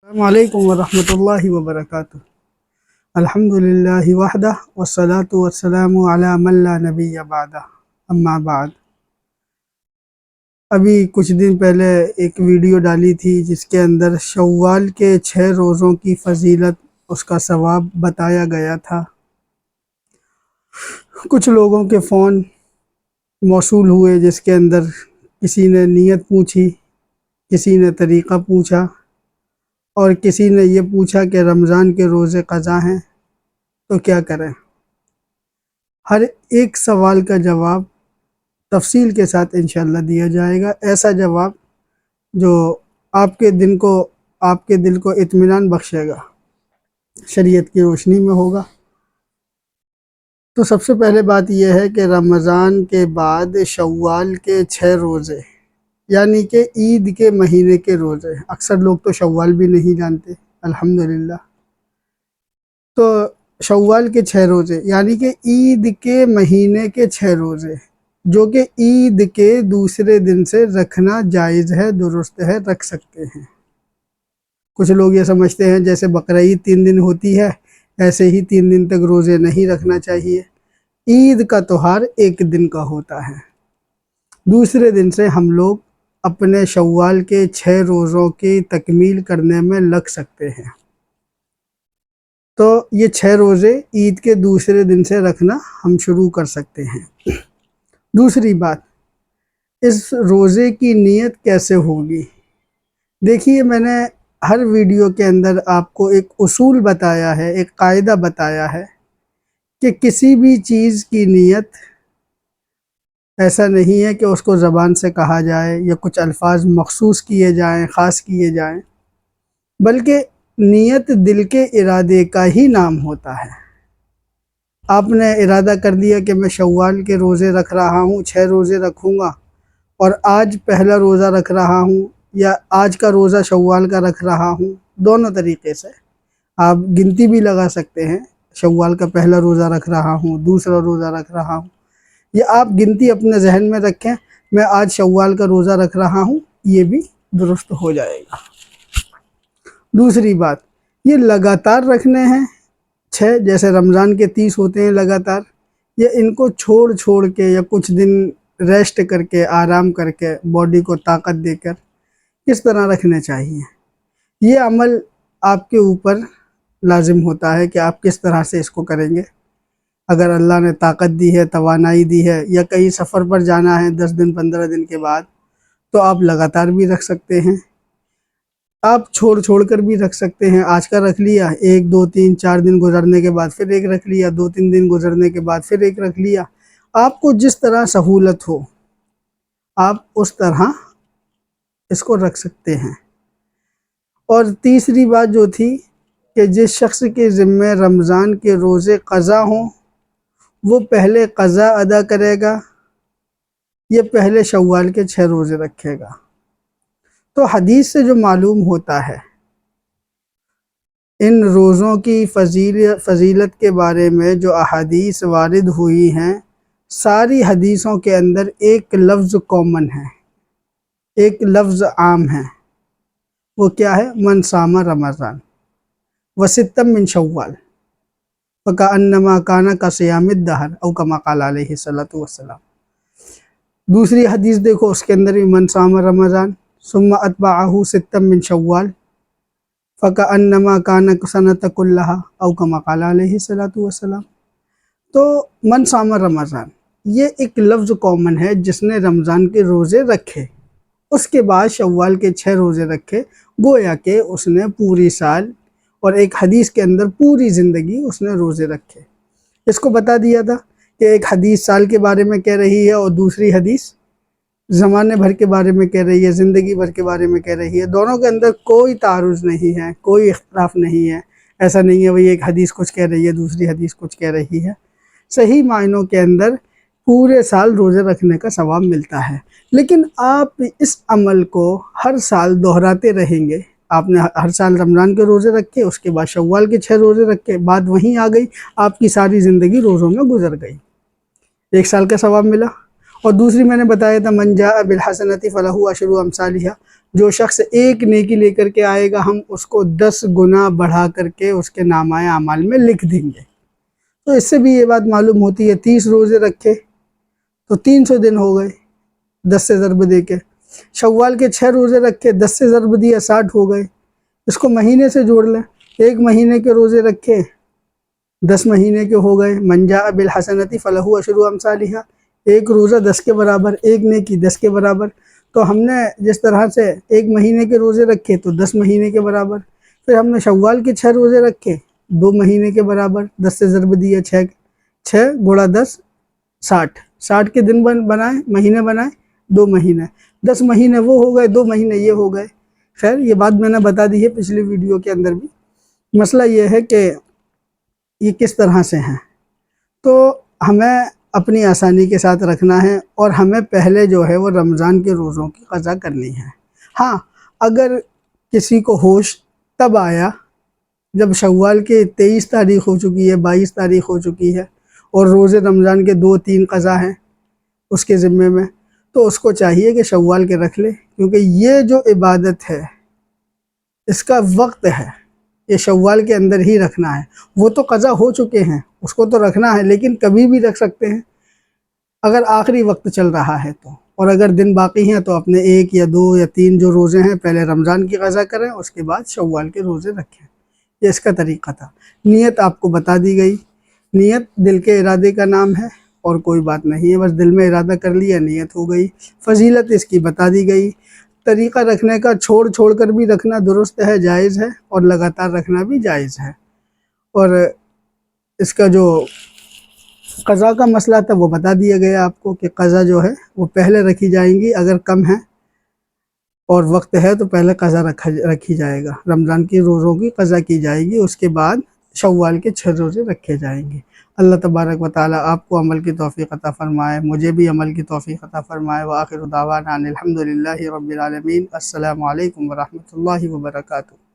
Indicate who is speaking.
Speaker 1: السلام علیکم ورحمۃ اللہ وبرکاتہ۔ الحمدللہ وحدہ والصلاة والسلام علی من لا نبی بعدہ، اما بعد۔ ابھی کچھ دن پہلے ایک ویڈیو ڈالی تھی جس کے اندر شوال کے 6 روزوں کی فضیلت، اس کا ثواب بتایا گیا تھا۔ کچھ لوگوں کے فون موصول ہوئے جس کے اندر کسی نے نیت پوچھی، کسی نے طریقہ پوچھا، اور کسی نے یہ پوچھا کہ رمضان کے روزے قضا ہیں تو کیا کریں۔ ہر ایک سوال کا جواب تفصیل کے ساتھ انشاءاللہ دیا جائے گا، ایسا جواب جو آپ کے دل کو اطمینان بخشے گا، شریعت کی روشنی میں ہوگا۔ تو سب سے پہلے بات یہ ہے کہ رمضان کے بعد شوال کے 6 روزے، یعنی کہ عید کے مہینے کے روزے، اکثر لوگ تو شوال بھی نہیں جانتے، الحمدللہ۔ تو شوال کے 6 روزے یعنی کہ عید کے مہینے کے 6 روزے، جو کہ عید کے دوسرے دن سے رکھنا جائز ہے، درست ہے، رکھ سکتے ہیں۔ کچھ لوگ یہ سمجھتے ہیں جیسے بقرعید 3 دن ہوتی ہے ایسے ہی 3 دن تک روزے نہیں رکھنا چاہیے۔ عید کا تہوار 1 دن کا ہوتا ہے، دوسرے دن سے ہم لوگ اپنے شوال کے 6 روزوں کی تکمیل کرنے میں لگ سکتے ہیں۔ تو یہ 6 روزے عید کے دوسرے دن سے رکھنا ہم شروع کر سکتے ہیں۔ دوسری بات، اس روزے کی نیت کیسے ہوگی؟ دیکھیے، میں نے ہر ویڈیو کے اندر آپ کو ایک اصول بتایا ہے، ایک قاعدہ بتایا ہے کہ کسی بھی چیز کی نیت ایسا نہیں ہے کہ اس کو زبان سے کہا جائے یا کچھ الفاظ مخصوص کیے جائیں، خاص کیے جائیں، بلکہ نیت دل کے ارادے کا ہی نام ہوتا ہے۔ آپ نے ارادہ کر دیا کہ میں شوال کے روزے رکھ رہا ہوں، 6 روزے رکھوں گا، اور آج پہلا روزہ رکھ رہا ہوں یا آج کا روزہ شوال کا رکھ رہا ہوں، دونوں طریقے سے آپ گنتی بھی لگا سکتے ہیں، شوال کا پہلا روزہ رکھ رہا ہوں، دوسرا روزہ رکھ رہا ہوں، یہ آپ گنتی اپنے ذہن میں رکھیں، میں آج شوال کا روزہ رکھ رہا ہوں، یہ بھی درست ہو جائے گا۔ دوسری بات، یہ لگاتار رکھنے ہیں 6، جیسے رمضان کے 30 ہوتے ہیں لگاتار، یا ان کو چھوڑ کے یا کچھ دن ریسٹ کر کے، آرام کر کے، باڈی کو طاقت دے کر کس طرح رکھنے چاہیے، یہ عمل آپ کے اوپر لازم ہوتا ہے کہ آپ کس طرح سے اس کو کریں گے۔ اگر اللہ نے طاقت دی ہے، توانائی دی ہے، یا کہیں سفر پر جانا ہے 10 دن 15 دن کے بعد، تو آپ لگاتار بھی رکھ سکتے ہیں، آپ چھوڑ کر بھی رکھ سکتے ہیں۔ آج کا رکھ لیا، 1 2 3 4 دن گزرنے کے بعد پھر ایک رکھ لیا، 2 3 دن گزرنے کے بعد پھر ایک رکھ لیا، آپ کو جس طرح سہولت ہو آپ اس طرح اس کو رکھ سکتے ہیں۔ اور تیسری بات جو تھی کہ جس شخص کے ذمہ رمضان کے روزے قضا ہوں وہ پہلے قضا ادا کرے گا، یہ پہلے شوال کے 6 روزے رکھے گا۔ تو حدیث سے جو معلوم ہوتا ہے، ان روزوں کی فضیلت کے بارے میں جو احادیث وارد ہوئی ہیں، ساری حدیثوں کے اندر ایک لفظ کامن ہے، ایک لفظ عام ہے، وہ کیا ہے؟ من صام رمضان وستا من شوال فکأنما کان کصیام الدہر او کما قال علیہ الصلوۃ والسلام۔ دوسری حدیث دیکھو، اس کے اندر بھی من صام رمضان ثم اتبعہ ستا من شوال فکأنما کان سنۃ کلھا او کما قال علیہ الصلوۃ والسلام۔ تو من صام رمضان یہ ایک لفظ کامن ہے، جس نے رمضان کے روزے رکھے، اس کے بعد شوال کے 6 روزے رکھے، گویا کہ اس نے پوری سال، اور ایک حدیث کے اندر پوری زندگی اس نے روزے رکھے۔ اس کو بتا دیا تھا کہ ایک حدیث سال کے بارے میں کہہ رہی ہے اور دوسری حدیث زمانے بھر کے بارے میں کہہ رہی ہے، زندگی بھر کے بارے میں کہہ رہی ہے، دونوں کے اندر کوئی تعارض نہیں ہے، کوئی اختلاف نہیں ہے، ایسا نہیں ہے ایک حدیث کچھ کہہ رہی ہے دوسری حدیث کچھ کہہ رہی ہے۔ صحیح معنوں کے اندر پورے سال روزے رکھنے کا ثواب ملتا ہے، لیکن آپ اس عمل کو ہر سال دہراتے رہیں گے۔ آپ نے ہر سال رمضان کے روزے رکھے، اس کے بعد شوال کے 6 روزے رکھے، بات وہیں آ گئی، آپ کی ساری زندگی روزوں میں گزر گئی، 1 سال کا ثواب ملا۔ اور دوسری میں نے بتایا تھا من جاء بالحسنۃ فلہ عشر امثالھا، جو شخص ایک نیکی لے کر کے آئے گا ہم اس کو 10 گنا بڑھا کر کے اس کے نامہ اعمال میں لکھ دیں گے۔ تو اس سے بھی یہ بات معلوم ہوتی ہے 30 روزے رکھے تو 300 دن ہو گئے 10 سے ضرب دے کے، شوال کے 6 روزے رکھے 10 سے ضرب دیا 60 ہو گئے، اس کو مہینے سے جوڑ لیں، ایک مہینے کے روزے رکھے 10 مہینے کے ہو گئے، من جاء بالحسنۃ فلہ عشر امثالھا، ایک روزہ 10 کے برابر، ایک نیکی 10 کے برابر۔ تو ہم نے جس طرح سے ایک مہینے کے روزے رکھے تو 10 مہینے کے برابر، پھر ہم نے شوال کے 6 روزے رکھے 2 مہینے کے برابر، 10 سے ضرب دیا 6 گڑا 10 60، 60 کے دن بنائے مہینے بنائے 2 مہینے، 10 مہینے وہ ہو گئے 2 مہینے یہ ہو گئے۔ خیر یہ بات میں نے بتا دی ہے پچھلی ویڈیو کے اندر بھی۔ مسئلہ یہ ہے کہ یہ کس طرح سے ہیں، تو ہمیں اپنی آسانی کے ساتھ رکھنا ہے، اور ہمیں پہلے جو ہے وہ رمضان کے روزوں کی قضا کرنی ہے۔ ہاں اگر کسی کو ہوش تب آیا جب شوال کے 23 تاریخ ہو چکی ہے 22 تاریخ ہو چکی ہے اور روزے رمضان کے 2-3 قضا ہیں اس کے ذمے میں، تو اس کو چاہیے کہ شوال کے رکھ لے، کیونکہ یہ جو عبادت ہے اس کا وقت ہے، یہ شوال کے اندر ہی رکھنا ہے۔ وہ تو قضا ہو چکے ہیں اس کو تو رکھنا ہے، لیکن کبھی بھی رکھ سکتے ہیں اگر آخری وقت چل رہا ہے تو، اور اگر دن باقی ہیں تو اپنے 1 یا 2 یا 3 جو روزے ہیں پہلے رمضان کی قضا کریں، اس کے بعد شوال کے روزے رکھیں۔ یہ اس کا طریقہ تھا۔ نیت آپ کو بتا دی گئی، نیت دل کے ارادے کا نام ہے اور کوئی بات نہیں ہے، بس دل میں ارادہ کر لیا نیت ہو گئی۔ فضیلت اس کی بتا دی گئی، طریقہ رکھنے کا چھوڑ کر بھی رکھنا درست ہے، جائز ہے، اور لگاتار رکھنا بھی جائز ہے۔ اور اس کا جو قضا کا مسئلہ تھا وہ بتا دیا گیا آپ کو کہ قضا جو ہے وہ پہلے رکھی جائیں گی، اگر کم ہے اور وقت ہے تو پہلے قضا رکھی جائے گا، رمضان کی روزوں کی قضا کی جائے گی، اس کے بعد شوال کے 6 روزے رکھے جائیں گے۔ اللہ تبارک و تعالی آپ کو عمل کی توفیق عطا فرمائے، مجھے بھی عمل کی توفیق عطا فرمائے۔ وآخر دعوانا الحمدللہ رب العالمین۔ السلام علیکم ورحمۃ اللہ وبرکاتہ۔